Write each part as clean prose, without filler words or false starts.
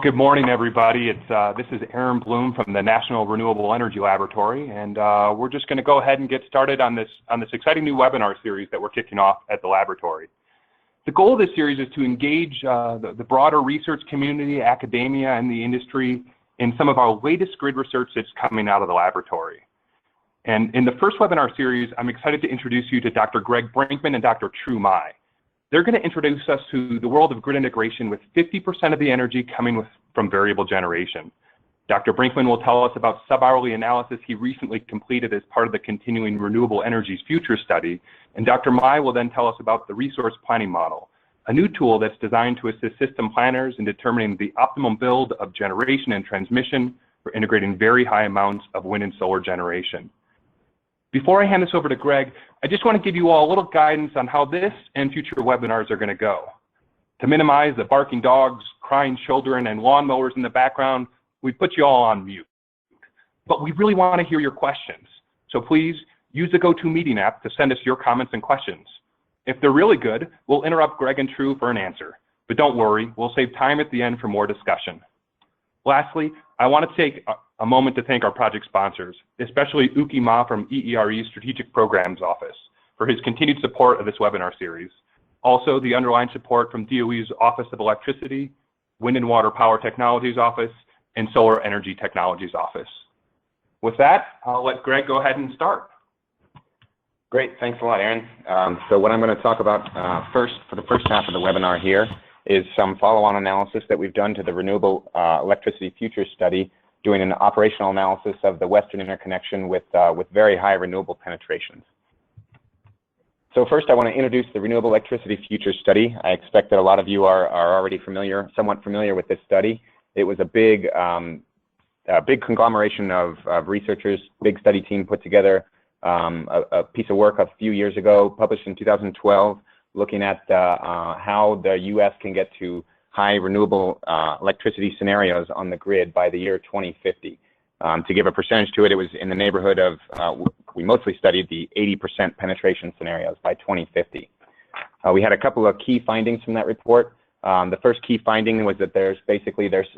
Good morning, everybody. This is Aaron Bloom from the National Renewable Energy Laboratory, and we're just going to go ahead and get started on this exciting new webinar series that we're kicking off at the laboratory. The goal of this series is to engage the broader research community, academia, and the industry in some of our latest grid research that's coming out of the laboratory. And in the first webinar series, I'm excited to introduce you to Dr. Greg Brinkman and Dr. True Mai. They're going to introduce us to the world of grid integration with 50% of the energy coming from variable generation. Dr. Brinkman will tell us about sub-hourly analysis he recently completed as part of the Continuing Renewable Energy's Future Study, and Dr. Mai will then tell us about the Resource Planning Model, a new tool that's designed to assist system planners in determining the optimum build of generation and transmission for integrating very high amounts of wind and solar generation. Before I hand this over to Greg, I just want to give you all a little guidance on how this and future webinars are going to go. To minimize the barking dogs, crying children, and lawnmowers in the background, we put you all on mute. But we really want to hear your questions. So please use the GoToMeeting app to send us your comments and questions. If they're really good, we'll interrupt Greg and True for an answer. But don't worry, we'll save time at the end for more discussion. Lastly, I want to take a moment to thank our project sponsors, especially Uki Ma from EERE's Strategic Programs Office for his continued support of this webinar series. Also, the underlying support from DOE's Office of Electricity, Wind and Water Power Technologies Office, and Solar Energy Technologies Office. With that, I'll let Greg go ahead and start. Great, thanks a lot, Aaron. So what I'm going to talk about first, for the first half of the webinar here, is some follow-on analysis that we've done to the Renewable Electricity Future Study, doing an operational analysis of the Western Interconnection with very high renewable penetrations. So first, I want to introduce the Renewable Electricity Future Study. I expect that a lot of you are already somewhat familiar with this study. It was a big conglomeration of researchers, big study team put together a piece of work a few years ago, published in 2012, looking at how the U.S. can get to high renewable electricity scenarios on the grid by the year 2050. To give a percentage to it, it was in the neighborhood of, we mostly studied the 80% penetration scenarios by 2050. We had a couple of key findings from that report. The first key finding was that there's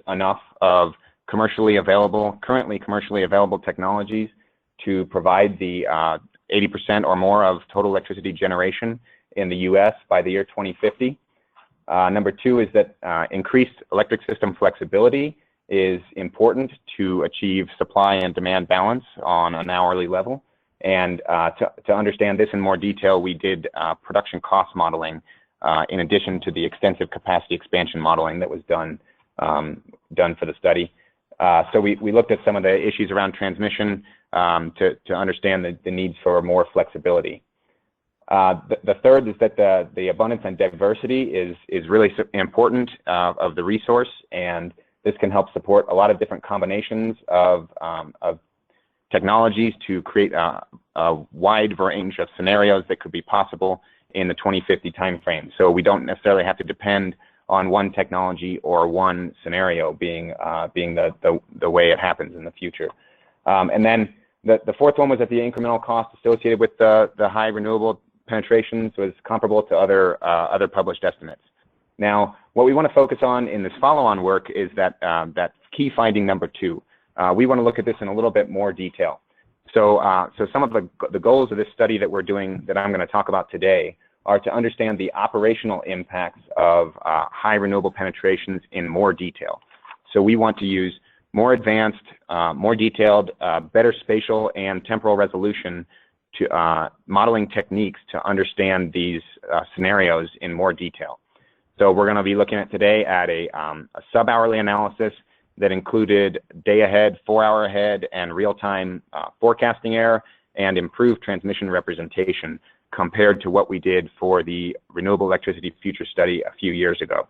enough of currently commercially available technologies to provide the 80% or more of total electricity generation in the U.S. by the year 2050. Number two is that increased electric system flexibility is important to achieve supply and demand balance on an hourly level. And to understand this in more detail, we did production cost modeling in addition to the extensive capacity expansion modeling that was done for the study. So we looked at some of the issues around transmission to understand the needs for more flexibility. The third is that the abundance and diversity is really important of the resource, and this can help support a lot of different combinations of technologies to create a wide range of scenarios that could be possible in the 2050 timeframe. So we don't necessarily have to depend on one technology or one scenario being the way it happens in the future. And then the fourth one was that the incremental cost associated with the high renewable penetrations was comparable to other published estimates. Now, what we want to focus on in this follow-on work is that key finding number two. We want to look at this in a little bit more detail. So some of the goals of this study that we're doing, that I'm going to talk about today, are to understand the operational impacts of high renewable penetrations in more detail. So we want to use more advanced, more detailed, better spatial and temporal resolution to modeling techniques to understand these scenarios in more detail. So we're going to be looking at today at a sub-hourly analysis that included day ahead, 4 hour ahead, and real-time forecasting error and improved transmission representation compared to what we did for the Renewable Electricity Future Study a few years ago.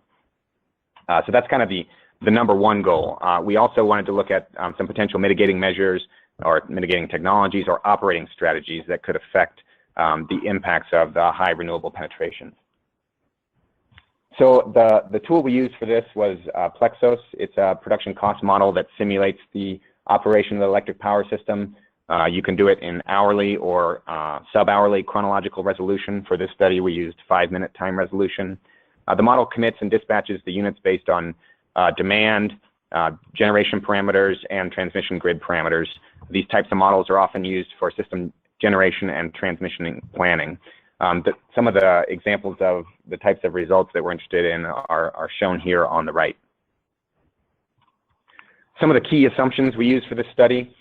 So that's kind of the number one goal. We also wanted to look at some potential mitigating measures or mitigating technologies or operating strategies that could affect the impacts of the high renewable penetrations. So the tool we used for this was PLEXOS. It's a production cost model that simulates the operation of the electric power system. You can do it in hourly or sub-hourly chronological resolution. For this study, we used 5-minute time resolution. The model commits and dispatches the units based on demand, generation parameters, and transmission grid parameters. These types of models are often used for system generation and transmission planning. Some of the examples of the types of results that we're interested in are shown here on the right. Some of the key assumptions we use for this study,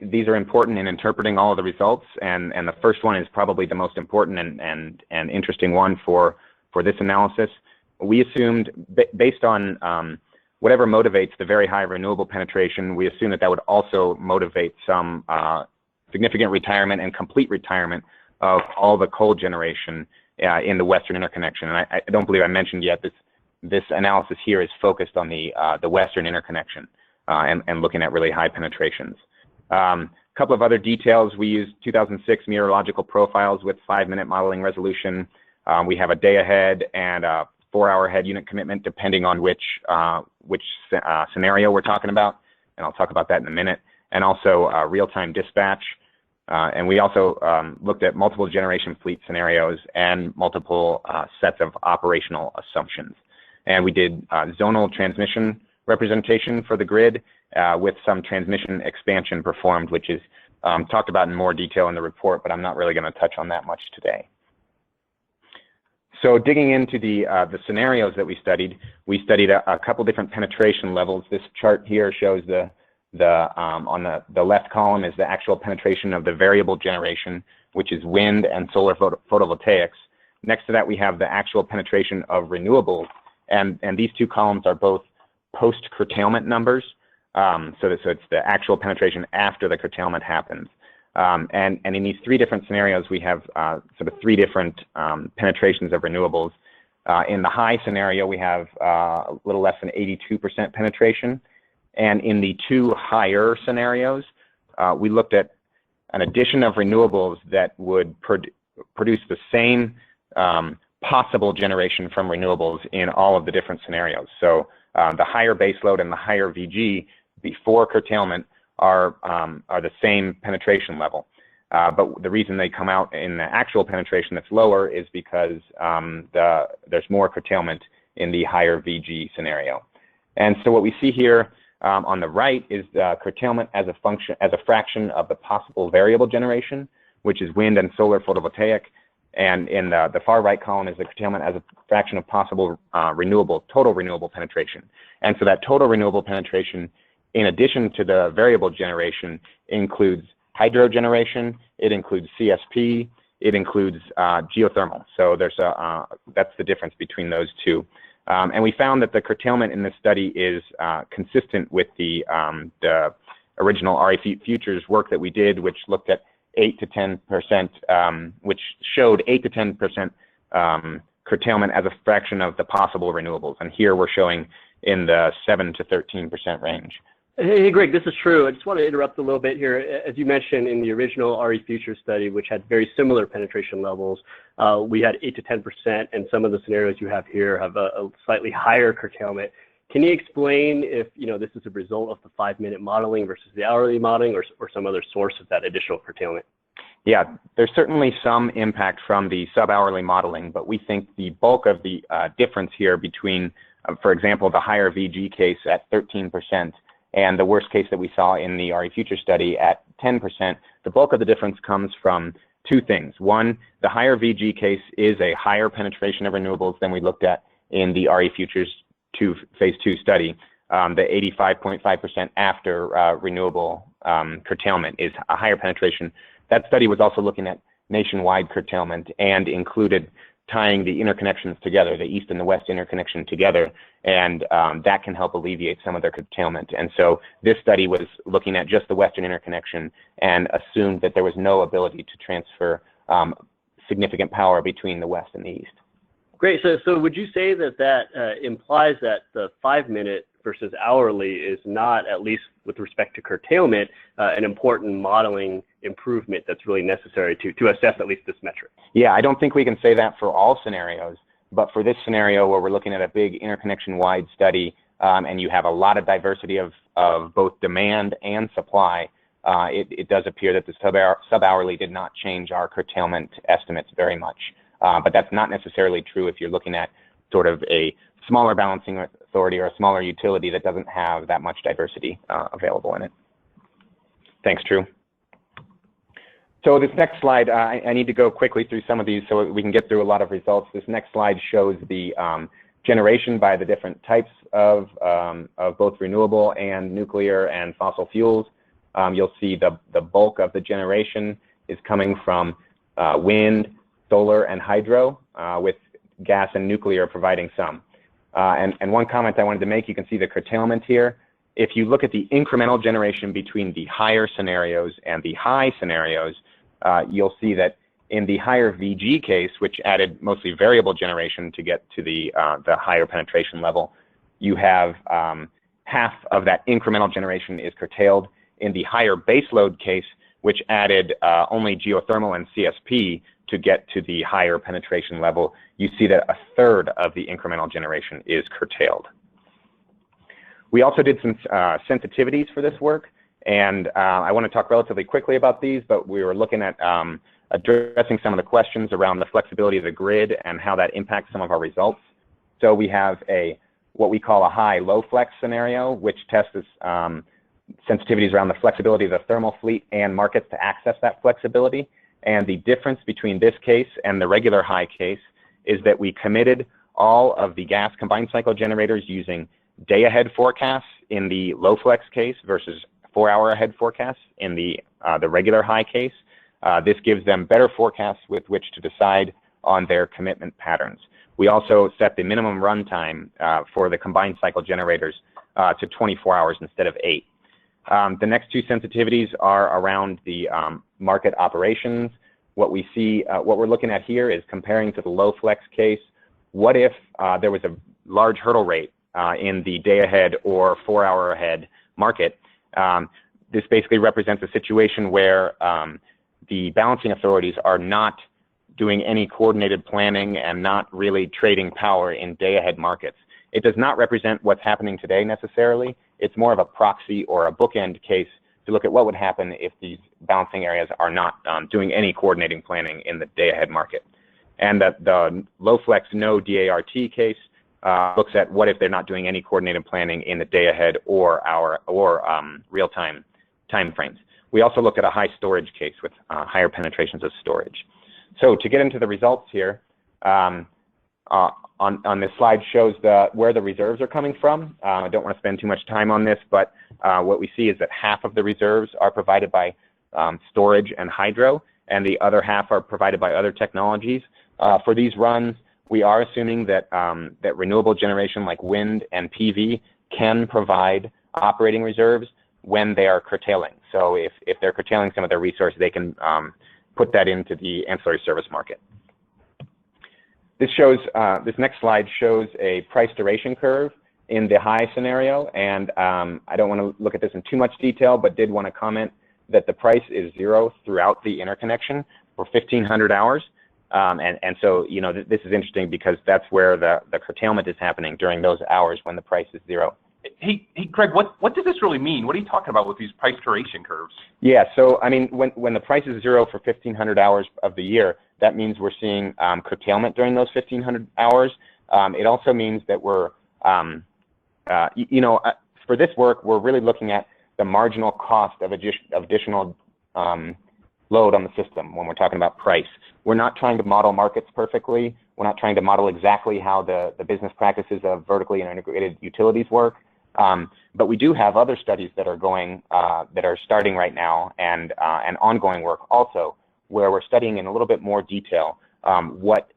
these are important in interpreting all of the results, and the first one is probably the most important and interesting one for this analysis. We assumed, based on whatever motivates the very high renewable penetration, we assume that would also motivate some significant retirement and complete retirement of all the coal generation in the Western Interconnection. And I don't believe I mentioned yet, this analysis here is focused on the Western Interconnection and looking at really high penetrations. A couple of other details: we used 2006 meteorological profiles with 5-minute modeling resolution. We have a day ahead and a 4-hour ahead unit commitment, depending on which scenario we're talking about, and I'll talk about that in a minute. And also real-time dispatch. And we also looked at multiple generation fleet scenarios and multiple sets of operational assumptions. And we did zonal transmission representation for the grid with some transmission expansion performed, which is talked about in more detail in the report, but I'm not really going to touch on that much today. So digging into the scenarios that we studied a couple different penetration levels. This chart here shows on the left column is the actual penetration of the variable generation, which is wind and solar photovoltaics. Next to that, we have the actual penetration of renewables, and these two columns are both post-curtailment numbers. So it's the actual penetration after the curtailment happens. And in these three different scenarios, we have sort of three different penetrations of renewables. In the high scenario, we have a little less than 82% penetration. And in the two higher scenarios, we looked at an addition of renewables that would produce the same possible generation from renewables in all of the different scenarios. So the higher baseload and the higher VG before curtailment are the same penetration level. But the reason they come out in the actual penetration that's lower is because there's more curtailment in the higher VG scenario. And so what we see here on the right is the curtailment as a fraction of the possible variable generation, which is wind and solar photovoltaic. And in the far right column is the curtailment as a fraction of possible total renewable penetration. And so that total renewable penetration, in addition to the variable generation, includes hydro generation, it includes CSP, it includes geothermal. So that's the difference between those two. And we found that the curtailment in this study is consistent with the original RE Futures work that we did, which looked at 8 to 10%, which showed 8 to 10% curtailment as a fraction of the possible renewables. And here we're showing in the 7 to 13% range. Hey, Greg, this is True. I just want to interrupt a little bit here. As you mentioned, in the original RE Futures study, which had very similar penetration levels, we had 8 to 10%, and some of the scenarios you have here have a slightly higher curtailment. Can you explain if this is a result of the 5-minute modeling versus the hourly modeling, or some other source of that additional curtailment? Yeah, there's certainly some impact from the sub-hourly modeling, but we think the bulk of the difference here between, for example, the higher VG case at 13%, and the worst case that we saw in the RE Future study at 10%, the bulk of the difference comes from two things. One, the higher VG case is a higher penetration of renewables than we looked at in the RE Futures phase 2 study. The 85.5% after renewable curtailment is a higher penetration. That study was also looking at nationwide curtailment and included tying the interconnections together, the east and the west interconnection together, and that can help alleviate some of their curtailment. And so this study was looking at just the Western interconnection and assumed that there was no ability to transfer significant power between the west and the east. Great. So would you say that implies that the 5-minute versus hourly is not, at least with respect to curtailment, an important modeling improvement that's really necessary to assess at least this metric? Yeah, I don't think we can say that for all scenarios, but for this scenario where we're looking at a big interconnection-wide study and you have a lot of diversity of both demand and supply, it does appear that the sub-hourly did not change our curtailment estimates very much. But that's not necessarily true if you're looking at sort of a smaller balancing authority or a smaller utility that doesn't have that much diversity available in it. Thanks, Drew. So this next slide, I need to go quickly through some of these so we can get through a lot of results. This next slide shows the generation by the different types of both renewable and nuclear and fossil fuels. You'll see the bulk of the generation is coming from wind, solar, and hydro, with gas and nuclear providing some. And one comment I wanted to make, you can see the curtailment here. If you look at the incremental generation between the higher scenarios and the high scenarios, you'll see that in the higher VG case, which added mostly variable generation to get to the higher penetration level, you have half of that incremental generation is curtailed. In the higher baseload case, which added only geothermal and CSP to get to the higher penetration level, you see that a third of the incremental generation is curtailed. We also did some sensitivities for this work, and I want to talk relatively quickly about these, but we were looking at addressing some of the questions around the flexibility of the grid and how that impacts some of our results. So we have what we call a high-low flex scenario, which tests sensitivities around the flexibility of the thermal fleet and markets to access that flexibility. And the difference between this case and the regular high case is that we committed all of the gas combined cycle generators using day-ahead forecasts in the low flex case versus 4-hour ahead forecasts in the regular high case. This gives them better forecasts with which to decide on their commitment patterns. We also set the minimum runtime for the combined cycle generators to 24 hours instead of 8. The next two sensitivities are around the market operations. What we see, what we're looking at here is comparing to the low flex case. What if there was a large hurdle rate in the day ahead or 4-hour ahead market? This basically represents a situation where the balancing authorities are not doing any coordinated planning and not really trading power in day ahead markets. It does not represent what's happening today necessarily. It's more of a proxy or a bookend case to look at what would happen if these balancing areas are not doing any coordinating planning in the day ahead market. And the low flex no DART case looks at what if they're not doing any coordinated planning in the day ahead or real time frames. We also look at a high storage case with higher penetrations of storage. So to get into the results here, on this slide shows where the reserves are coming from. I don't want to spend too much time on this, but what we see is that half of the reserves are provided by storage and hydro, and the other half are provided by other technologies. For these runs, we are assuming that that renewable generation like wind and PV can provide operating reserves when they are curtailing. So if they're curtailing some of their resources, they can put that into the ancillary service market. This shows, this next slide shows a price duration curve in the high scenario, and I don't want to look at this in too much detail, but did want to comment that the price is 0 throughout the interconnection for 1,500 hours. And so, you know, this is interesting because that's where the curtailment is happening during those hours when the price is 0. Hey, Greg, what does this really mean? What are you talking about with these price duration curves? Yeah, so I mean, when the price is 0 for 1,500 hours of the year, that means we're seeing curtailment during those 1,500 hours. It also means that we're, you know, for this work, we're really looking at the marginal cost of additional load on the system when we're talking about price. We're not trying to model markets perfectly. We're not trying to model exactly how the business practices of vertically integrated utilities work. But we do have other studies that are going, that are starting right now and ongoing work also, where we're studying in a little bit more detail what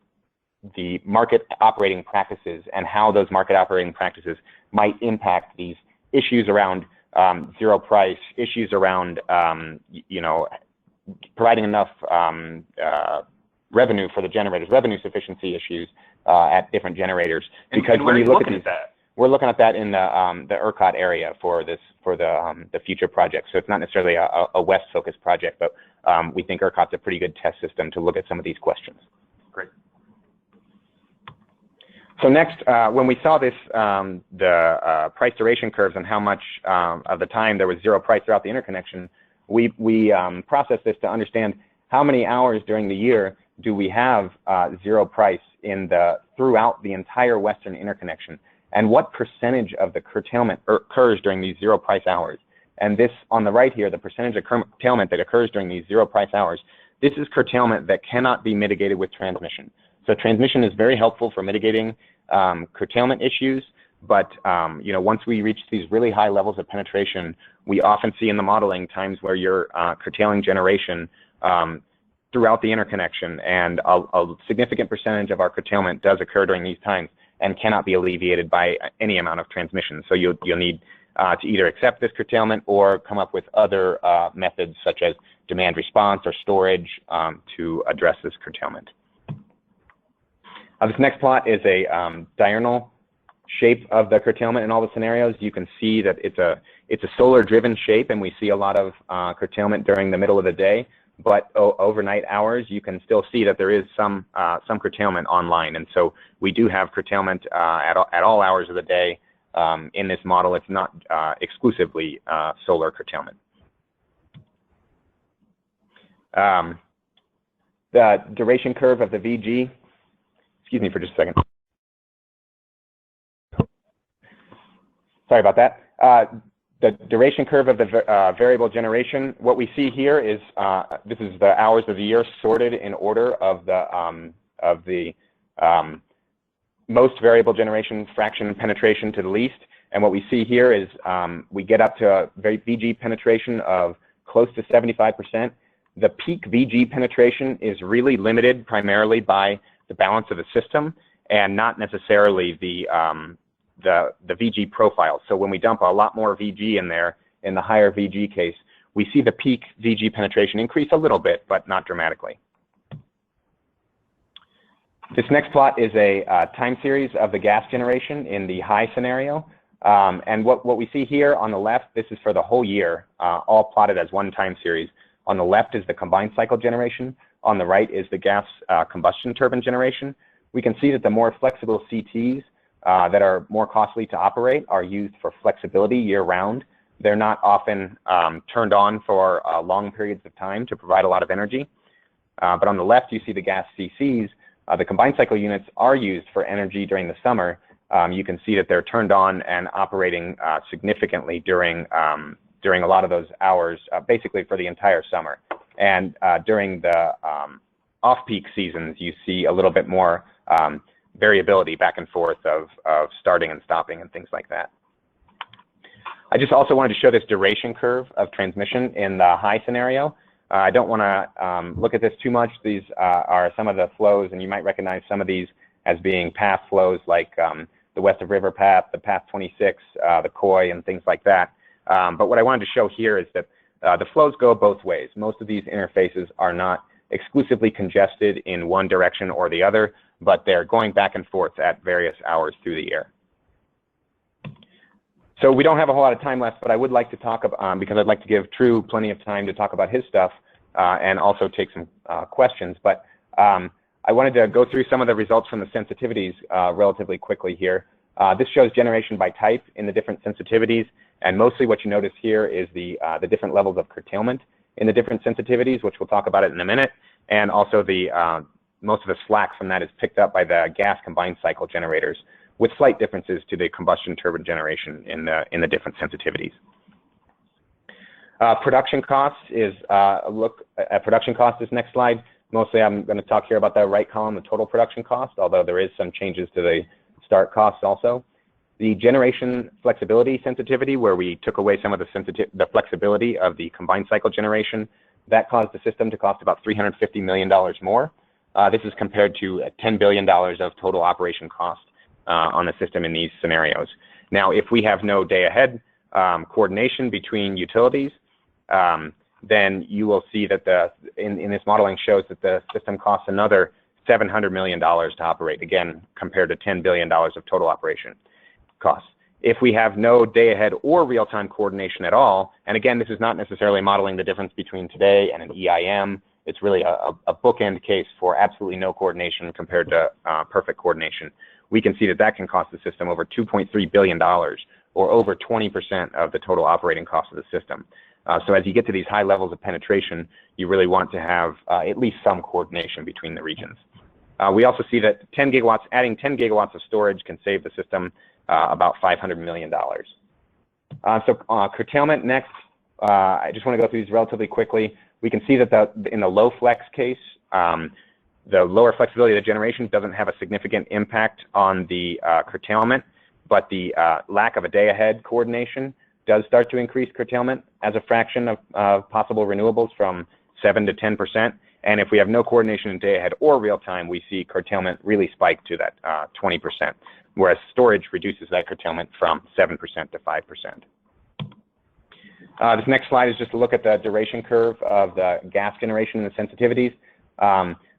the market operating practices and how those market operating practices might impact these issues around zero price, issues around, you know, providing enough revenue for the generators, revenue sufficiency issues at different generators. Because and when you look at these, that? we're looking at that in the ERCOT area for the future project. So it's not necessarily a West-focused project, but we think ERCOT's a pretty good test system to look at some of these questions. Great. So next, when we saw this, the price duration curves and how much of the time there was 0 price throughout the interconnection, we processed this to understand how many hours during the year do we have 0 price in the throughout the entire Western Interconnection, and what percentage of the curtailment occurs during these zero price hours. And this, on the right here, the percentage of curtailment that occurs during these zero price hours, this is curtailment that cannot be mitigated with transmission. So transmission is very helpful for mitigating curtailment issues, but you know, once we reach these really high levels of penetration, we often see in the modeling times where you're curtailing generation throughout the interconnection, and a significant percentage of our curtailment does occur during these times and cannot be alleviated by any amount of transmission. So you'll need to either accept this curtailment or come up with other methods such as demand response or storage to address this curtailment. This next plot is a diurnal shape of the curtailment in all the scenarios. You can see that it's a solar-driven shape, and we see a lot of curtailment during the middle of the day. But overnight hours, you can still see that there is some curtailment online, and so we do have curtailment at all hours of the day in this model. It's not exclusively solar curtailment. The duration curve of the VG. Excuse me for just a second. Sorry about that. The duration curve of the variable generation, what we see here is, this is the hours of the year sorted in order of the most variable generation fraction penetration to the least. And what we see here is we get up to a VG penetration of close to 75%. The peak VG penetration is really limited primarily by the balance of the system and not necessarily the VG profile. So when we dump a lot more VG in there, in the higher VG case, we see the peak VG penetration increase a little bit, but not dramatically. This next plot is a time series of the gas generation in the high scenario. And what we see here on the left, this is for the whole year, all plotted as one time series. On the left is the combined cycle generation. On the right is the gas combustion turbine generation. We can see that the more flexible CTs that are more costly to operate are used for flexibility year-round. They're not often turned on for long periods of time to provide a lot of energy. But on the left, you see the gas CCs. The combined cycle units are used for energy during the summer. You can see that they're turned on and operating significantly during a lot of those hours, basically for the entire summer. And during the off-peak seasons, you see a little bit more variability back and forth of starting and stopping and things like that. I just also wanted to show this duration curve of transmission in the high scenario. I don't want to look at this too much. These are some of the flows, and you might recognize some of these as being path flows like the West of River Path, the Path 26, the Coy, and things like that. But what I wanted to show here is that the flows go both ways. Most of these interfaces are not exclusively congested in one direction or the other, but they're going back and forth at various hours through the year. So we don't have a whole lot of time left, but I would like to talk about, because I'd like to give True plenty of time to talk about his stuff and also take some questions. But I wanted to go through some of the results from the sensitivities relatively quickly here. This shows generation by type in the different sensitivities, and mostly what you notice here is the different levels of curtailment in the different sensitivities, which we'll talk about it in a minute, and also the most of the slack from that is picked up by the gas combined cycle generators, with slight differences to the combustion turbine generation in the different sensitivities. Production costs is a look at production cost. This next slide. Mostly I'm going to talk here about the right column, the total production cost, although there is some changes to the start costs also. The generation flexibility sensitivity, where we took away some of the flexibility of the combined cycle generation, that caused the system to cost about $350 million more. This is compared to $10 billion of total operation cost on the system in these scenarios. Now, if we have no day-ahead coordination between utilities, then you will see that in this modeling shows that the system costs another $700 million to operate, again, compared to $10 billion of total operation costs. If we have no day-ahead or real-time coordination at all, and again, this is not necessarily modeling the difference between today and an EIM, it's really a bookend case for absolutely no coordination compared to perfect coordination. We can see that that can cost the system over $2.3 billion, or over 20% of the total operating cost of the system. So as you get to these high levels of penetration, you really want to have at least some coordination between the regions. We also see that adding 10 gigawatts of storage can save the system about $500 million. Curtailment next. I just want to go through these relatively quickly. We can see that in the low flex case, the lower flexibility of the generation doesn't have a significant impact on the curtailment, but the lack of a day-ahead coordination does start to increase curtailment as a fraction of possible renewables from 7 to 10%. And if we have no coordination in day-ahead or real-time, we see curtailment really spike to that 20%, whereas storage reduces that curtailment from 7% to 5%. This next slide is just a look at the duration curve of the gas generation and the sensitivities.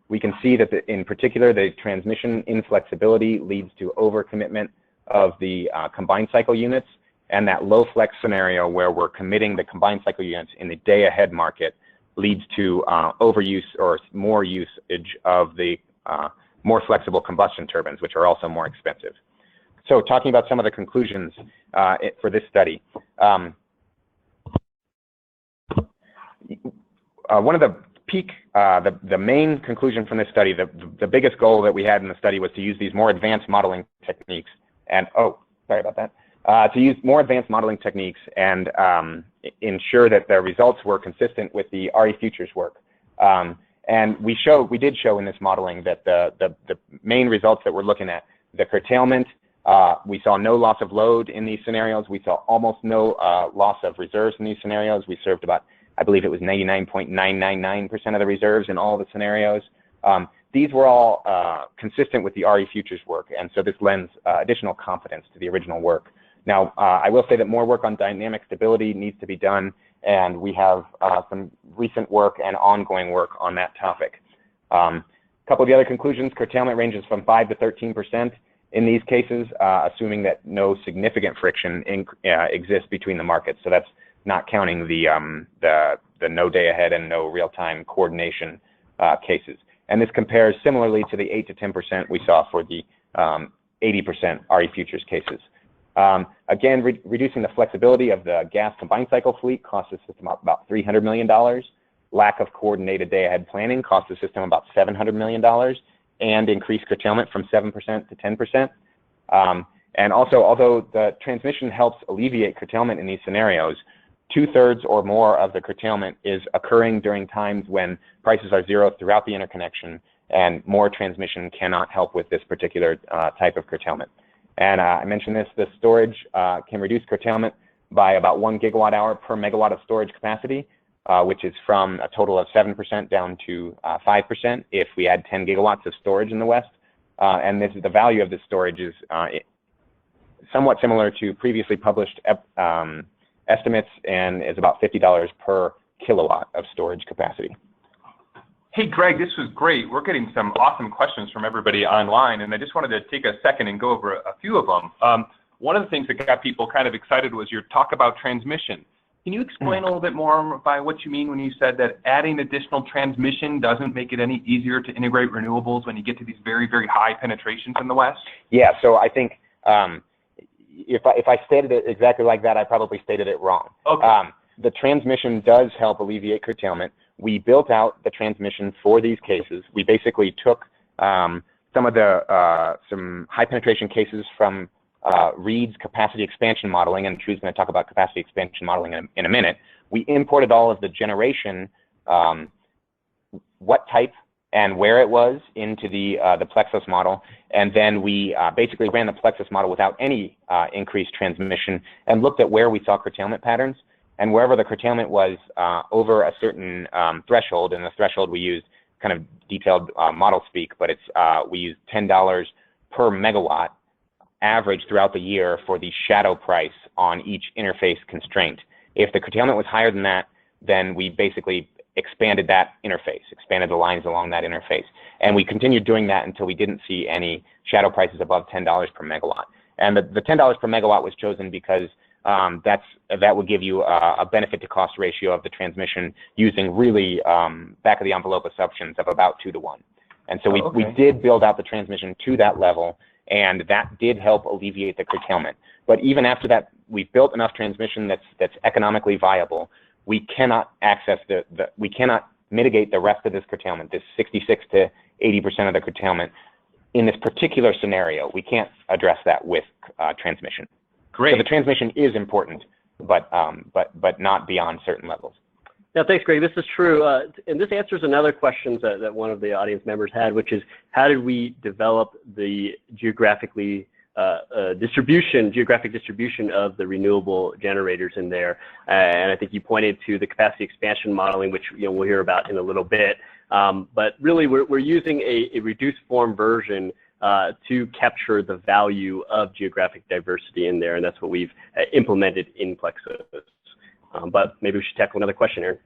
We can see that, in particular, the transmission inflexibility leads to overcommitment of the combined cycle units, and that low flex scenario where we're committing the combined cycle units in the day-ahead market leads to overuse or more usage of the more flexible combustion turbines, which are also more expensive. So talking about some of the conclusions for this study. One of the main conclusion from this study, the biggest goal that we had in the study was to use these more advanced modeling techniques and, to use more advanced modeling techniques and ensure that the results were consistent with the RE Futures work. And we did show in this modeling that the main results that we're looking at, the curtailment, we saw no loss of load in these scenarios. We saw almost no loss of reserves in these scenarios. We served about, I believe it was 99.999% of the reserves in all the scenarios. These were all consistent with the RE Futures work, and so this lends additional confidence to the original work. Now, I will say that more work on dynamic stability needs to be done, and we have some recent work and ongoing work on that topic. A couple of the other conclusions: curtailment ranges from 5 to 13% in these cases, assuming that no significant friction exists between the markets. So that's not counting the no day ahead and no real-time coordination cases. And this compares similarly to the 8 to 10% we saw for the 80% RE Futures cases. Again, reducing the flexibility of the gas combined cycle fleet costs the system about $300 million. Lack of coordinated day-ahead planning costs the system about $700 million, and increased curtailment from 7% to 10%. And also, although the transmission helps alleviate curtailment in these scenarios, 2/3 or more of the curtailment is occurring during times when prices are zero throughout the interconnection, and more transmission cannot help with this particular type of curtailment. And I mentioned this, the storage can reduce curtailment by about 1 gigawatt hour per megawatt of storage capacity, which is from a total of 7% down to 5% if we add 10 gigawatts of storage in the West. And the value of this storage is somewhat similar to previously published estimates, and is about $50 per kilowatt of storage capacity. Hey, Greg, this was great. We're getting some awesome questions from everybody online, and I just wanted to take a second and go over a few of them. One of the things that got people kind of excited was your talk about transmission. Can you explain a little bit more by what you mean when you said that adding additional transmission doesn't make it any easier to integrate renewables when you get to these very, very high penetrations in the West? Yeah, so I think if I stated it exactly like that, I probably stated it wrong. Okay. The transmission does help alleviate curtailment. We built out the transmission for these cases. We basically took some high penetration cases from Reed's capacity expansion modeling, and True's going to talk about capacity expansion modeling in a minute. We imported all of the generation, what type and where it was, into the PLEXOS model, and then we basically ran the PLEXOS model without any increased transmission and looked at where we saw curtailment patterns. And wherever the curtailment was over a certain threshold, and the threshold we used kind of detailed model speak, but it's we used $10 per megawatt average throughout the year for the shadow price on each interface constraint. If the curtailment was higher than that, then we basically expanded that interface, expanded the lines along that interface. And we continued doing that until we didn't see any shadow prices above $10 per megawatt. And the $10 per megawatt was chosen because that would give you a benefit to cost ratio of the transmission using really back of the envelope assumptions of about 2 to 1. And so we did build out the transmission to that level, and that did help alleviate the curtailment. But even after that, we've built enough transmission that's economically viable. We cannot access we cannot mitigate the rest of this curtailment, this 66 to 80% of the curtailment. In this particular scenario, we can't address that with transmission. Great. So the transmission is important, but not beyond certain levels. Yeah, thanks, Greg. This is true. And this answers another question that one of the audience members had, which is how did we develop the geographic distribution of the renewable generators in there? And I think you pointed to the capacity expansion modeling, which we'll hear about in a little bit. But really, we're using a reduced form version to capture the value of geographic diversity in there, and that's what we've implemented in PLEXOS. But maybe we should tackle another question, Aaron.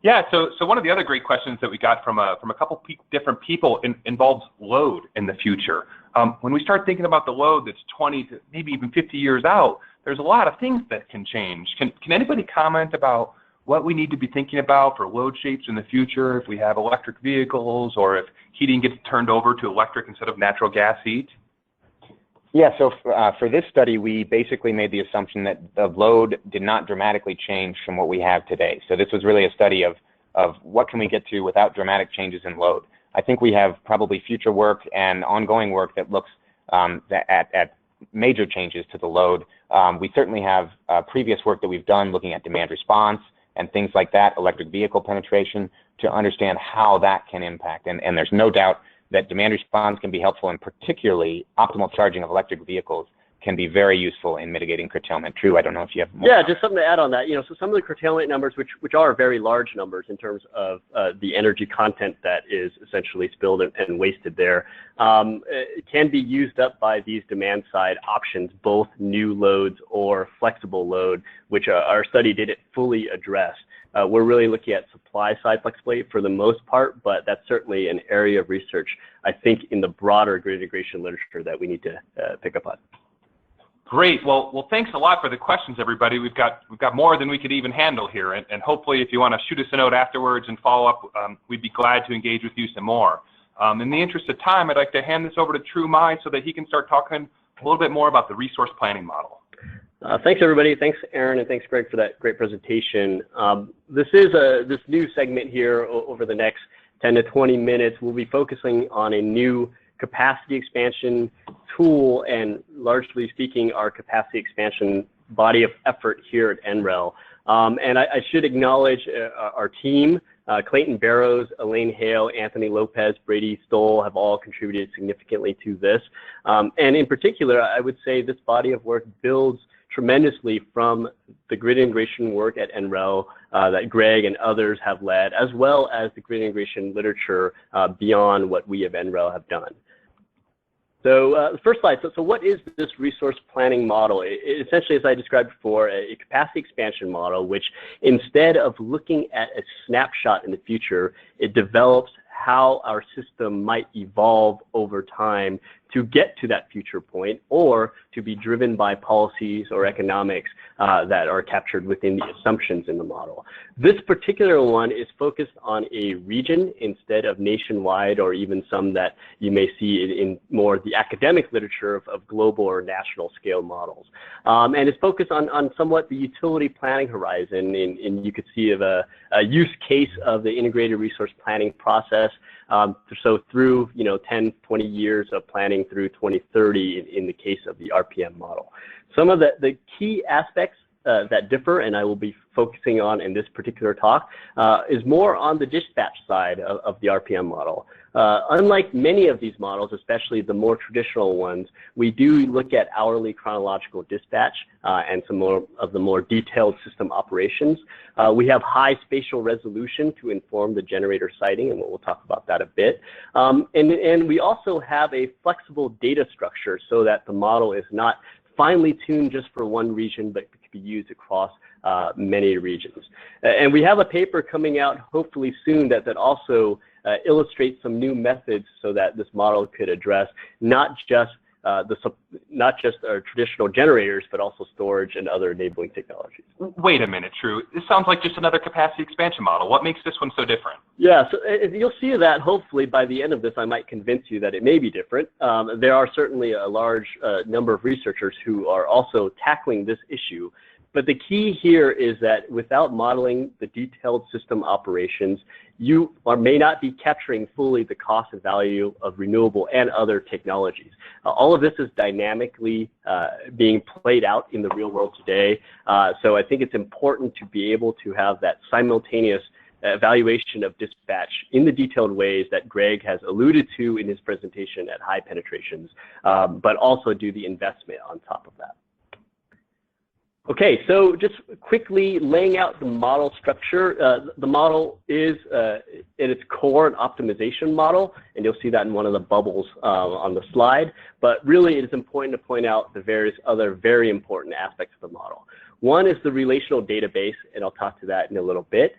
Yeah, so one of the other great questions that we got from a couple different people involves load in the future. When we start thinking about the load that's 20 to maybe even 50 years out, there's a lot of things that can change. Can anybody comment about what we need to be thinking about for load shapes in the future if we have electric vehicles or if heating gets turned over to electric instead of natural gas heat? Yeah, so for this study, we basically made the assumption that the load did not dramatically change from what we have today. So this was really a study of what can we get to without dramatic changes in load. I think we have probably future work and ongoing work that looks at major changes to the load. We certainly have previous work that we've done looking at demand response and things like that, electric vehicle penetration, to understand how that can impact. And there's no doubt that demand response can be helpful, and particularly optimal charging of electric vehicles can be very useful in mitigating curtailment. True, I don't know if you have more. Yeah, just something to add on that. So some of the curtailment numbers, which are very large numbers in terms of the energy content that is essentially spilled and wasted there, can be used up by these demand side options, both new loads or flexible load, which our study didn't fully address. We're really looking at supply side flexibility for the most part, but that's certainly an area of research, I think, in the broader grid integration literature that we need to pick up on. Great. Well, thanks a lot for the questions, everybody. We've got more than we could even handle here, and hopefully, if you want to shoot us a note afterwards and follow up, we'd be glad to engage with you some more. In the interest of time, I'd like to hand this over to True Mai so that he can start talking a little bit more about the resource planning model. Thanks, everybody. Thanks, Aaron, and thanks, Greg, for that great presentation. This new segment here over the next 10 to 20 minutes. We'll be focusing on a new capacity expansion tool and, largely speaking, our capacity expansion body of effort here at NREL. And I should acknowledge our team. Clayton Barrows, Elaine Hale, Anthony Lopez, Brady Stoll have all contributed significantly to this. And in particular, I would say this body of work builds tremendously from the grid integration work at NREL that Greg and others have led, as well as the grid integration literature beyond what we at NREL have done. So the first slide, so what is this resource planning model? It essentially, as I described before, a capacity expansion model, which instead of looking at a snapshot in the future, it develops how our system might evolve over time to get to that future point, or to be driven by policies or economics that are captured within the assumptions in the model. This particular one is focused on a region instead of nationwide, or even some that you may see in more the academic literature of global or national scale models. And it's focused on somewhat the utility planning horizon, and you could see of a use case of the integrated resource planning process. So through 10, 20 years of planning through 2030 in the case of the RPM model. Some of the key aspects that differ, and I will be focusing on in this particular talk, is more on the dispatch side of the RPM model. Unlike many of these models, especially the more traditional ones, we do look at hourly chronological dispatch and some more of the more detailed system operations. We have high spatial resolution to inform the generator siting, and we'll talk about that a bit. And we also have a flexible data structure so that the model is not finely tuned just for one region, but can be used across many regions. And we have a paper coming out hopefully soon that also illustrates some new methods so that this model could address not just our traditional generators, but also storage and other enabling technologies. Wait a minute, True. This sounds like just another capacity expansion model. What makes this one so different? Yeah, so you'll see that hopefully by the end of this, I might convince you that it may be different. There are certainly a large number of researchers who are also tackling this issue. But the key here is that without modeling the detailed system operations, you may not be capturing fully the cost and value of renewable and other technologies. All of this is dynamically being played out in the real world today. So I think it's important to be able to have that simultaneous evaluation of dispatch in the detailed ways that Greg has alluded to in his presentation at high penetrations, but also do the investment on top of that. Okay, so just quickly laying out the model structure. The model is, at its core, an optimization model, and you'll see that in one of the bubbles on the slide. But really, it is important to point out the various other very important aspects of the model. One is the relational database, and I'll talk to that in a little bit.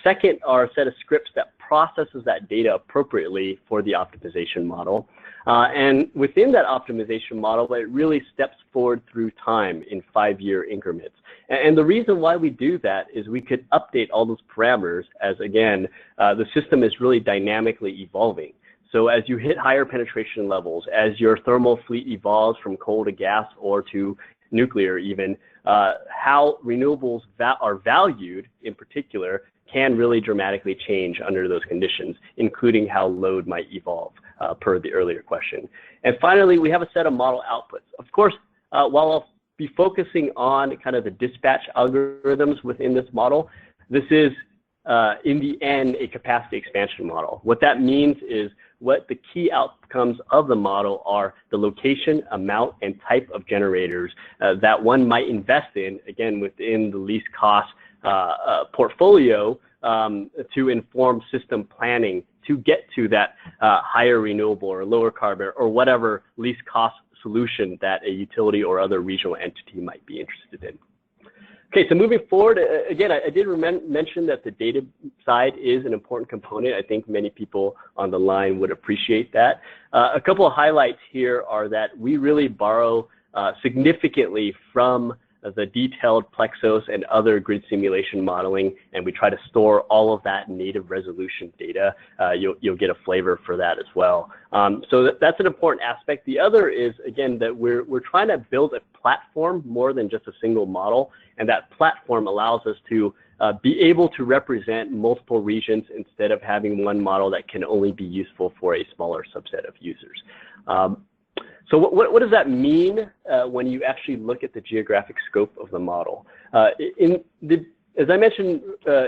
Second are a set of scripts that processes that data appropriately for the optimization model. And within that optimization model, it really steps forward through time in 5-year increments. And the reason why we do that is we could update all those parameters as, again, the system is really dynamically evolving. So as you hit higher penetration levels, as your thermal fleet evolves from coal to gas or to nuclear even, how renewables are valued in particular can really dramatically change under those conditions, including how load might evolve per the earlier question. And finally, we have a set of model outputs. Of course, while I'll be focusing on kind of the dispatch algorithms within this model, this is in the end a capacity expansion model. What that means is what the key outcomes of the model are the location, amount, and type of generators that one might invest in, again, within the least cost portfolio to inform system planning to get to that higher renewable or lower carbon or whatever least cost solution that a utility or other regional entity might be interested in. Okay, so moving forward, again, I did mention that the data side is an important component. I think many people on the line would appreciate that. A couple of highlights here are that we really borrow significantly from the detailed PLEXOS and other grid simulation modeling, and we try to store all of that native resolution data. You'll get a flavor for that as well. So that's an important aspect. The other is, again, that we're trying to build a platform more than just a single model, and that platform allows us to be able to represent multiple regions instead of having one model that can only be useful for a smaller subset of users. So what does that mean when you actually look at the geographic scope of the model? As I mentioned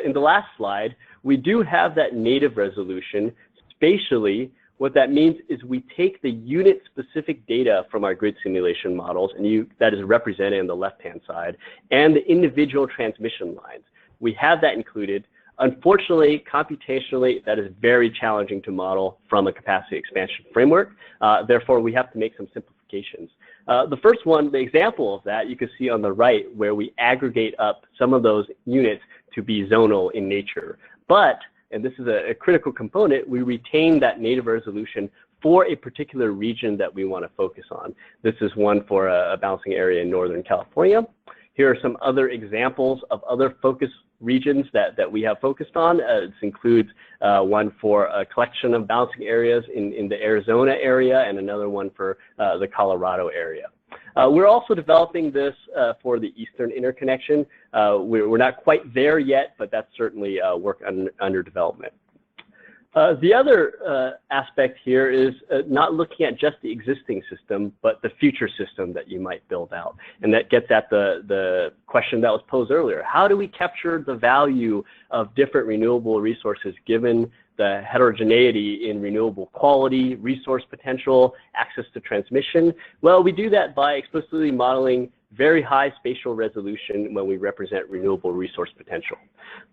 in the last slide, we do have that native resolution. Spatially, what that means is we take the unit-specific data from our grid simulation models, and that is represented on the left-hand side, and the individual transmission lines. We have that included. Unfortunately, computationally, that is very challenging to model from a capacity expansion framework. Therefore, we have to make some simplifications. The first one, the example of that, you can see on the right, where we aggregate up some of those units to be zonal in nature. But, and this is a critical component, we retain that native resolution for a particular region that we want to focus on. This is one for a balancing area in Northern California. Here are some other examples of other focus regions that we have focused on. This includes one for a collection of balancing areas in the Arizona area and another one for the Colorado area. We're also developing this for the Eastern Interconnection. We're not quite there yet, but that's certainly work under development. The other aspect here is not looking at just the existing system, but the future system that you might build out. And that gets at the question that was posed earlier. How do we capture the value of different renewable resources given the heterogeneity in renewable quality, resource potential, access to transmission? Well, we do that by explicitly modeling very high spatial resolution when we represent renewable resource potential.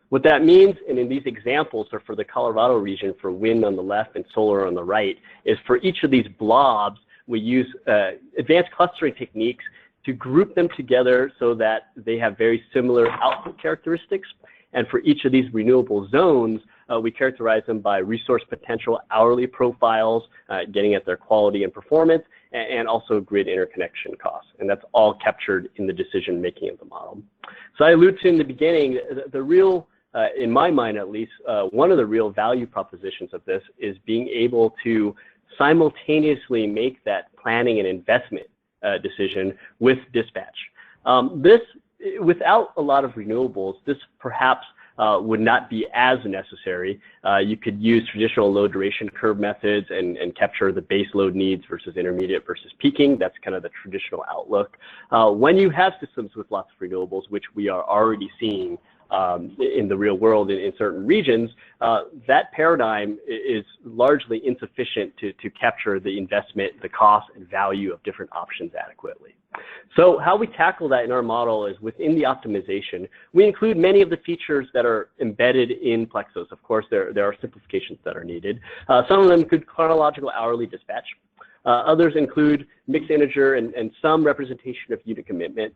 What that means, and in these examples are for the Colorado region for wind on the left and solar on the right, is for each of these blobs, we use advanced clustering techniques to group them together so that they have very similar output characteristics. And for each of these renewable zones, we characterize them by resource potential hourly profiles, getting at their quality and performance, and also grid interconnection costs. And that's all captured in the decision making of the model. So I alluded to in the beginning, the real, in my mind at least, one of the real value propositions of this is being able to simultaneously make that planning and investment decision with dispatch. This without a lot of renewables, this perhaps would not be as necessary. You could use traditional load duration curve methods and capture the base load needs versus intermediate versus peaking. That's kind of the traditional outlook. When you have systems with lots of renewables, which we are already seeing in the real world in certain regions, that paradigm is largely insufficient to capture the investment, the cost, and value of different options adequately. So how we tackle that in our model is within the optimization, we include many of the features that are embedded in PLEXOS. Of course, there are simplifications that are needed. Some of them include chronological hourly dispatch. Others include mixed integer and some representation of unit commitment.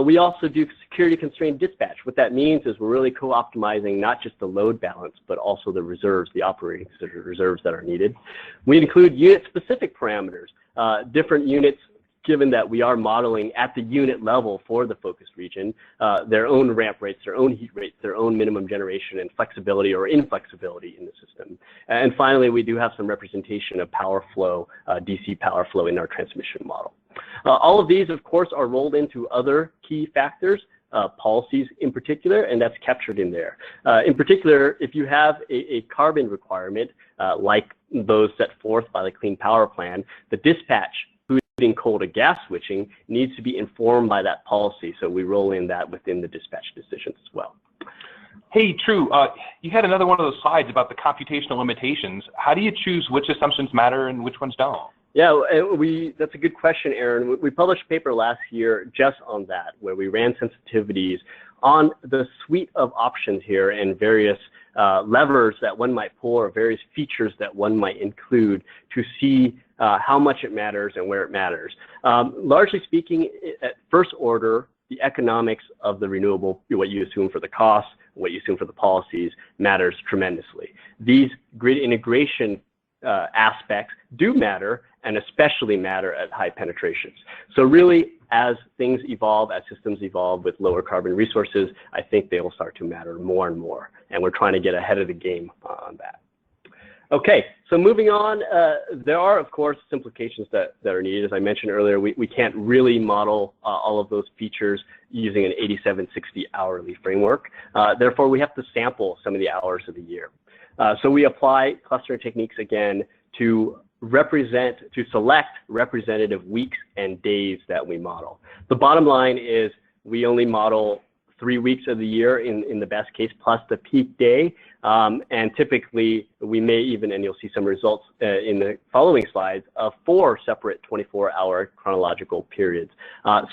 We also do security constrained dispatch. What that means is we're really co-optimizing not just the load balance, but also the reserves, the operating reserves that are needed. We include unit specific parameters, different units, given that we are modeling at the unit level for the focus region, their own ramp rates, their own heat rates, their own minimum generation and flexibility or inflexibility in the system. And finally, we do have some representation of power flow, DC power flow in our transmission model. All of these, of course, are rolled into other key factors, policies in particular, and that's captured in there. In particular, if you have a carbon requirement, like those set forth by the Clean Power Plan, the dispatch including coal to gas switching needs to be informed by that policy. So we roll in that within the dispatch decisions as well. Hey, True, you had another one of those slides about the computational limitations. How do you choose which assumptions matter and which ones don't? Yeah, that's a good question, Aaron. We published a paper last year just on that, where we ran sensitivities on the suite of options here and various levers that one might pull or various features that one might include to see how much it matters and where it matters. Largely speaking, at first order, the economics of the renewable, what you assume for the costs, what you assume for the policies, matters tremendously. These grid integration aspects do matter, and especially matter at high penetrations. So really, as things evolve, as systems evolve with lower carbon resources, I think they will start to matter more and more, and we're trying to get ahead of the game on that. Okay, so moving on, there are, of course, simplifications that are needed. As I mentioned earlier, we can't really model all of those features using an 8760 hourly framework. Therefore, we have to sample some of the hours of the year. So we apply clustering techniques again to select representative weeks and days that we model. The bottom line is we only model 3 weeks of the year in the best case, plus the peak day. And typically we may even, and you'll see some results in the following slides, of 4 separate 24-hour chronological periods.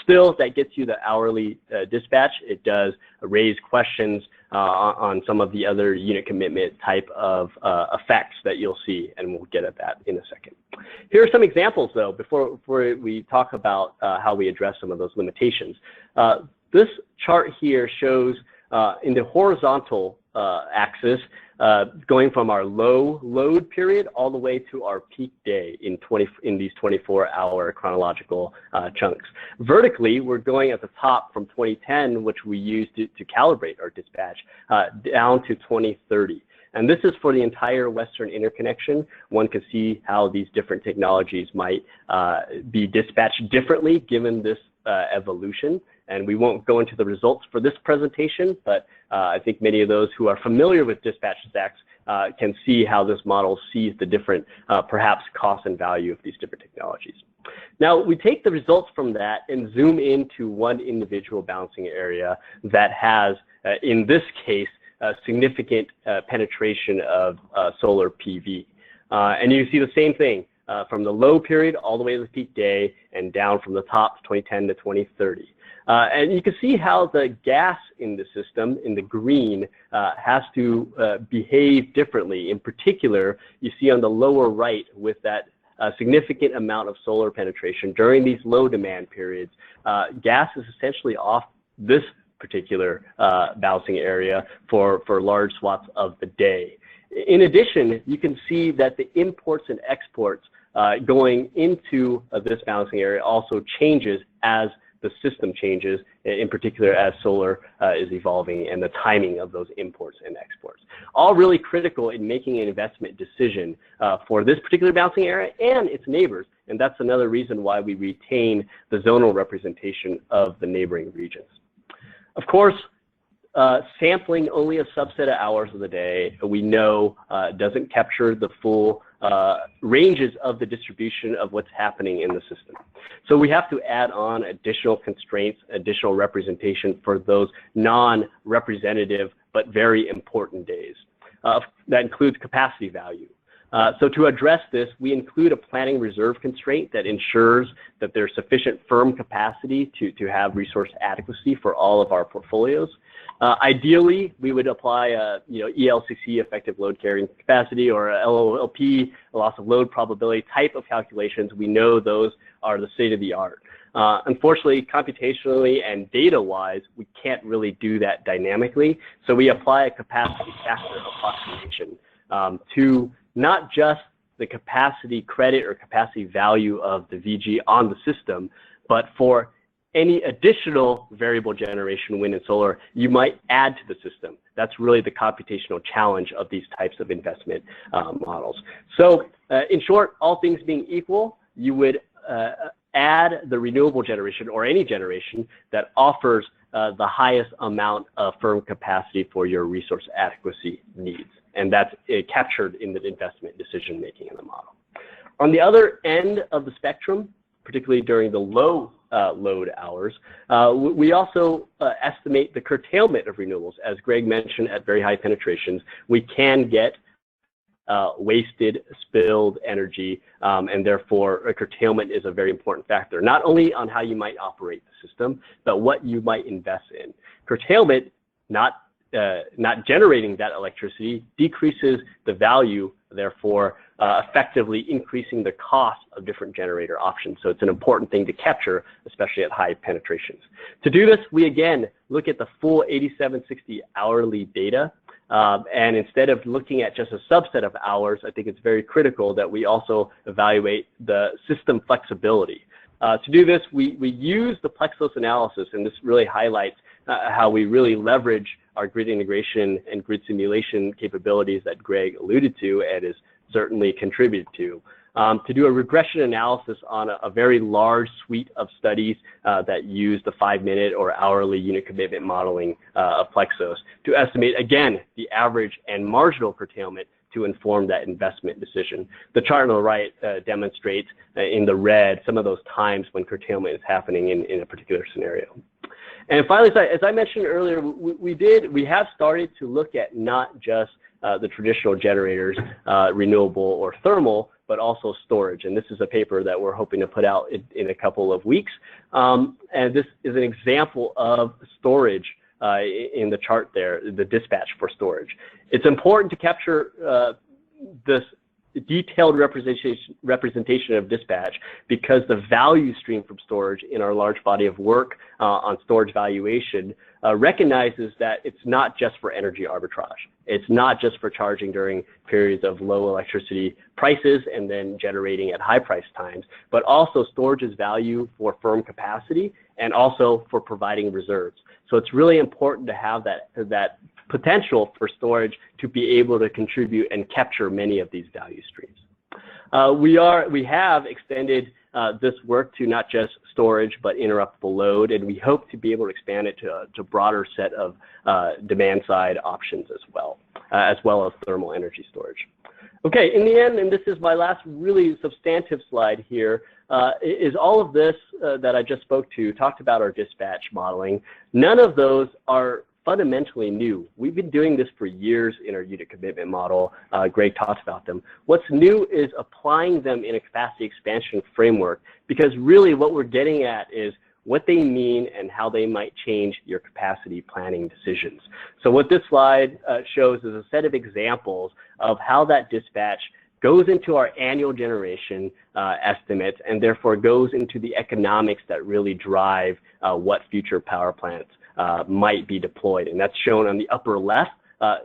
Still, that gets you the hourly dispatch. It does raise questions on some of the other unit commitment type of effects that you'll see, and we'll get at that in a second. Here are some examples, though, before we talk about how we address some of those limitations. This chart here shows in the horizontal axis, going from our low load period all the way to our peak day in these 24-hour chronological chunks. Vertically, we're going at the top from 2010, which we use to calibrate our dispatch, down to 2030. And this is for the entire Western Interconnection. One can see how these different technologies might be dispatched differently given this evolution. And we won't go into the results for this presentation, but I think many of those who are familiar with dispatch stacks can see how this model sees the different, perhaps, cost and value of these different technologies. Now, we take the results from that and zoom into one individual balancing area that has, in this case, a significant penetration of solar PV. And you see the same thing from the low period all the way to the peak day and down from the top 2010 to 2030. And you can see how the gas in the system, in the green, has to behave differently. In particular, you see on the lower right with that significant amount of solar penetration during these low demand periods, gas is essentially off this particular balancing area for large swaths of the day. In addition, you can see that the imports and exports going into this balancing area also changes as the system changes, in particular as solar is evolving and the timing of those imports and exports. All really critical in making an investment decision for this particular balancing area and its neighbors. And that's another reason why we retain the zonal representation of the neighboring regions. Of course, sampling only a subset of hours of the day, we know doesn't capture the full ranges of the distribution of what's happening in the system. So we have to add on additional constraints, additional representation for those non-representative but very important days. That includes capacity value. So to address this, we include a planning reserve constraint that ensures that there's sufficient firm capacity to have resource adequacy for all of our portfolios. Ideally, we would apply a ELCC, effective load carrying capacity, or a LOLP, a loss of load probability type of calculations. We know those are the state of the art. Unfortunately, computationally and data-wise, we can't really do that dynamically. So we apply a capacity factor approximation to not just the capacity credit or capacity value of the VG on the system, but for any additional variable generation, wind and solar, you might add to the system. That's really the computational challenge of these types of investment models. So in short, all things being equal, you would add the renewable generation or any generation that offers the highest amount of firm capacity for your resource adequacy needs. And that's captured in the investment decision making in the model. On the other end of the spectrum, particularly during the low load hours, we also estimate the curtailment of renewables. As Greg mentioned, at very high penetrations, we can get wasted, spilled energy, and therefore a curtailment is a very important factor, not only on how you might operate the system, but what you might invest in. Curtailment, not generating that electricity, decreases the value, therefore effectively increasing the cost of different generator options. So it's an important thing to capture, especially at high penetrations. To do this, we again look at the full 8760 hourly data. And instead of looking at just a subset of hours, I think it's very critical that we also evaluate the system flexibility. To do this, we use the PLEXOS analysis, and this really highlights how we really leverage our grid integration and grid simulation capabilities that Greg alluded to and has certainly contributed to do a regression analysis on a very large suite of studies that use the 5-minute or hourly unit commitment modeling of PLEXOS to estimate, again, the average and marginal curtailment to inform that investment decision. The chart on the right demonstrates in the red some of those times when curtailment is happening in a particular scenario. And finally, as I mentioned earlier, we have started to look at not just the traditional generators, renewable or thermal, but also storage. And this is a paper that we're hoping to put out in a couple of weeks. And this is an example of storage in the chart there, the dispatch for storage. It's important to capture this detailed representation of dispatch because the value stream from storage in our large body of work on storage valuation recognizes that it's not just for energy arbitrage. It's not just for charging during periods of low electricity prices and then generating at high price times, but also storage's value for firm capacity and also for providing reserves. So it's really important to have that potential for storage to be able to contribute and capture many of these value streams. We have extended this work to not just storage, but interruptible load, and we hope to be able to expand it to a broader set of demand side options as well as thermal energy storage. Okay, in the end, and this is my last really substantive slide here, is all of this that I just spoke to, talked about our dispatch modeling. None of those are fundamentally new. We've been doing this for years in our unit commitment model. Greg talked about them. What's new is applying them in a capacity expansion framework, because really what we're getting at is what they mean and how they might change your capacity planning decisions. So what this slide shows is a set of examples of how that dispatch goes into our annual generation estimates and therefore goes into the economics that really drive what future power plants might be deployed. And that's shown on the upper left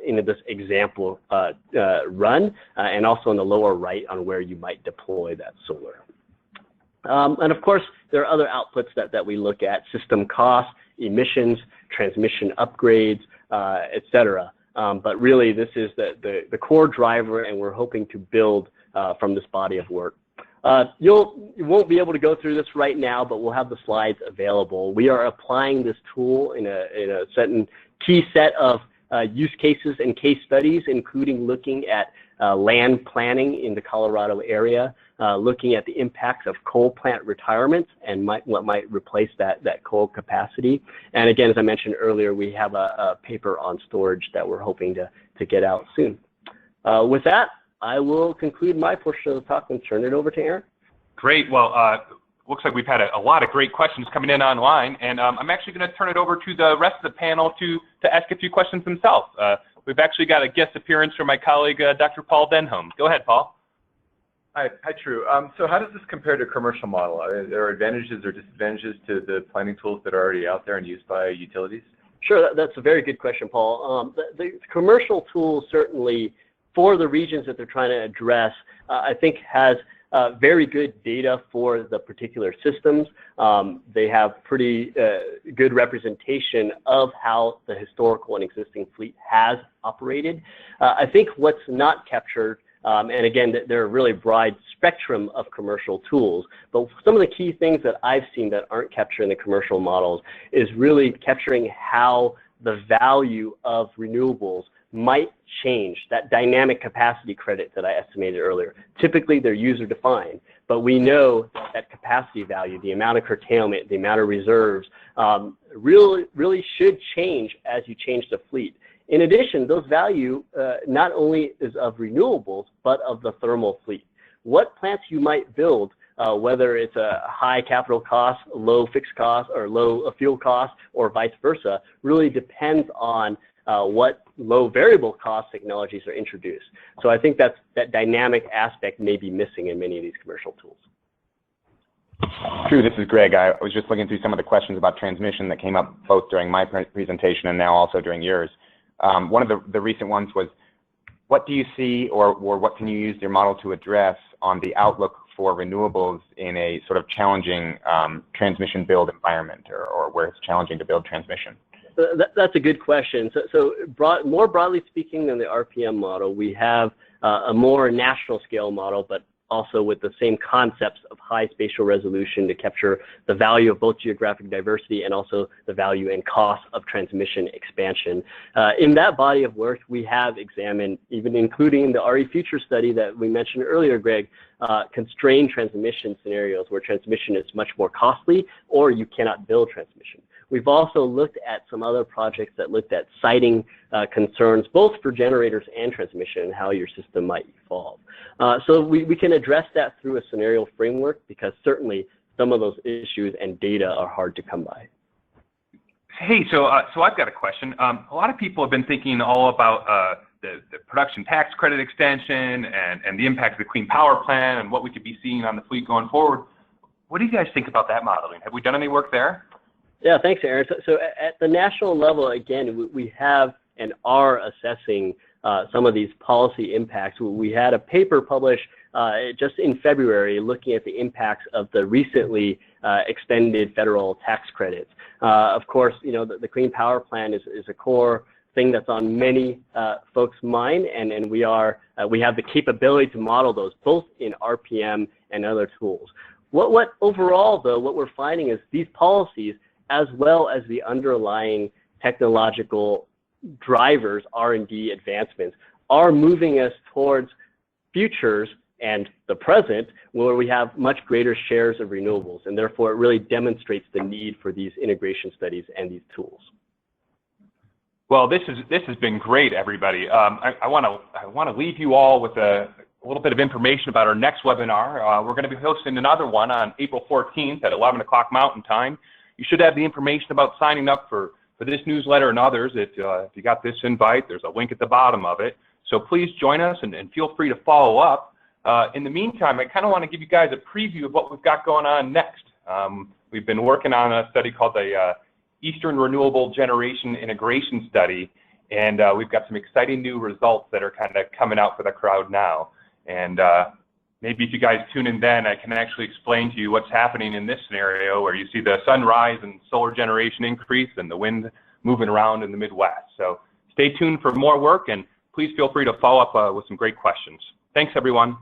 in this example run, and also on the lower right on where you might deploy that solar. And of course, there are other outputs that we look at: system costs, emissions, transmission upgrades, et cetera. But really, this is the core driver, and we're hoping to build from this body of work. You won't be able to go through this right now, but we'll have the slides available. We are applying this tool in a certain key set of use cases and case studies, including looking at land planning in the Colorado area, looking at the impacts of coal plant retirements and what might replace that coal capacity. And again, as I mentioned earlier, we have a paper on storage that we're hoping to get out soon. With that, I will conclude my portion of the talk and turn it over to Aaron. Great. Well, looks like we've had a lot of great questions coming in online, and I'm actually going to turn it over to the rest of the panel to ask a few questions themselves. We've actually got a guest appearance from my colleague, Dr. Paul Denholm. Go ahead, Paul. Hi, True. So how does this compare to a commercial model? Are there advantages or disadvantages to the planning tools that are already out there and used by utilities? Sure, that's a very good question, Paul. The commercial tools certainly, for the regions that they're trying to address, I think has very good data for the particular systems. They have pretty good representation of how the historical and existing fleet has operated. I think what's not captured, and again, there are a really broad spectrum of commercial tools, but some of the key things that I've seen that aren't captured in the commercial models is really capturing how the value of renewables might change, that dynamic capacity credit that I estimated earlier. Typically, they're user defined, but we know that capacity value, the amount of curtailment, the amount of reserves, really should change as you change the fleet. In addition, those value not only is of renewables, but of the thermal fleet. What plants you might build, whether it's a high capital cost, low fixed cost, or low fuel cost, or vice versa, really depends on what low variable cost technologies are introduced. So I think that dynamic aspect may be missing in many of these commercial tools. True, this is Greg. I was just looking through some of the questions about transmission that came up both during my presentation and now also during yours. One of the recent ones was, what do you see or what can you use your model to address on the outlook for renewables in a sort of challenging transmission build environment or where it's challenging to build transmission? That's a good question. More broadly speaking than the RPM model, we have a more national scale model, but also with the same concepts of high spatial resolution to capture the value of both geographic diversity and also the value and cost of transmission expansion. In that body of work, we have examined, even including the RE Future study that we mentioned earlier, Greg, constrained transmission scenarios where transmission is much more costly or you cannot build transmission. We've also looked at some other projects that looked at siting concerns, both for generators and transmission, and how your system might evolve. So we can address that through a scenario framework, because certainly some of those issues and data are hard to come by. Hey, so I've got a question. A lot of people have been thinking all about the production tax credit extension and the impact of the Clean Power Plan and what we could be seeing on the fleet going forward. What do you guys think about that modeling? Have we done any work there? Yeah, thanks, Aaron. So at the national level, again, we have and are assessing some of these policy impacts. We had a paper published just in February looking at the impacts of the recently extended federal tax credits. Of course, you know, the Clean Power Plan is a core thing that's on many folks' mind, and we have the capability to model those both in RPM and other tools. What overall, though, what we're finding is these policies, as well as the underlying technological drivers, R&D advancements, are moving us towards futures and the present where we have much greater shares of renewables, and therefore it really demonstrates the need for these integration studies and these tools. Well, this has been great, everybody. I want to leave you all with a little bit of information about our next webinar. We're going to be hosting another one on April 14th at 11 o'clock Mountain Time. You should have the information about signing up for this newsletter and others. If you got this invite, there's a link at the bottom of it. So please join us and feel free to follow up. In the meantime, I kind of want to give you guys a preview of what we've got going on next. We've been working on a study called the Eastern Renewable Generation Integration Study, and we've got some exciting new results that are kind of coming out for the crowd now. And maybe if you guys tune in then, I can actually explain to you what's happening in this scenario where you see the sunrise and solar generation increase and the wind moving around in the Midwest. So stay tuned for more work, and please feel free to follow up with some great questions. Thanks, everyone.